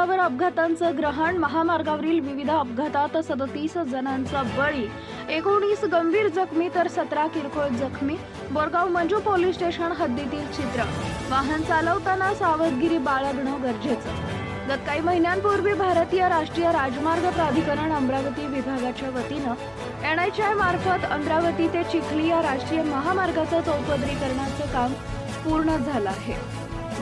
महामार्गावर अपघातांचं ग्रहण, महामार्गावरील विविध अपघातात 37 जणांचा बळी, 19 गंभीर जखमी तर 17 किरकोळ जखमी. बोरगाव मंजू पोलीस स्टेशन हद्दीतील चित्र. वाहन चालवताना सावधगिरी बाळगणं गरजेचं. गत काही महिन्यांपूर्वी भारतीय राष्ट्रीय राजमार्ग प्राधिकरण अमरावती विभागाच्या वतीनं NHAI मार्फत अमरावती ते चिखली या राष्ट्रीय महामार्गाचं चौपदरीकरणाचं काम पूर्ण झालं आहे.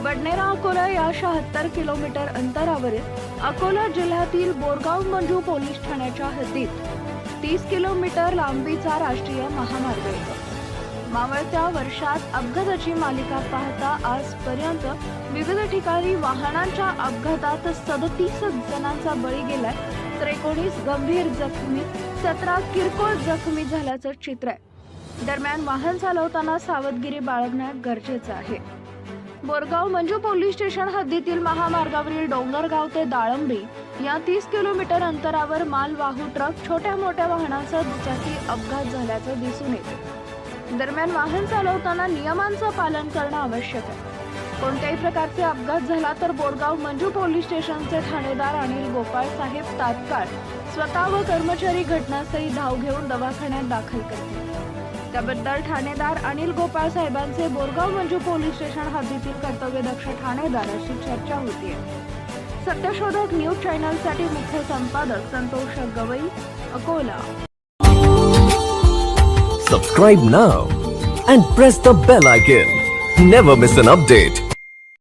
बडनेरा अकोला या 76 किलोमीटर अंतरावरील अकोला जिल्ह्यातील बोरगाव मंजू पोलीस ठाण्याच्या हद्दीत 30 किलोमीटर लांबीचा राष्ट्रीय महामार्ग येतो. मावळत्या वर्षात अपघाताची मालिका पाहता आजपर्यंत विविध ठिकाणी वाहनांच्या अपघातात 37 जणांचा बळी गेलाय तर 19 गंभीर जखमी, 17 किरकोळ जखमी झाल्याचं चित्र आहे. दरम्यान वाहन चालवताना सावधगिरी बाळगणं गरजेचं आहे. बोरगाव मंजू पोलीस स्टेशन हद्दीतील महामार्गावरील डोंगरगाव ते दाळंबी या 30 किलोमीटर अंतरावर मालवाहू ट्रक, छोट्या मोठ्या वाहनांचा दुचाकी अपघात झाल्याचं दिसून येते. दरम्यान वाहन चालवताना नियमांचं पालन करणं आवश्यक आहे. कोणत्याही प्रकारचे अपघात झाला तर बोरगाव मंजू पोलीस स्टेशनचे ठाणेदार अनिल गोपाळ साहेब तात्काळ स्वतः व कर्मचारी घटनास्थळी धाव घेऊन दवाखान्यात दाखल करतील. त्याबद्दल ठाणेदार अनिल गोपाळ साहेबांचे बोरगाव मंजू पोलीस स्टेशन हद्दीतील कर्तव्यदक्ष ठाणेदाराशी चर्चा होतीये. सत्यशोधक न्यूज चॅनलसाठी मुख्य संपादक Santosh Gavai, Akola. Subscribe now and press the bell icon. Never miss an update.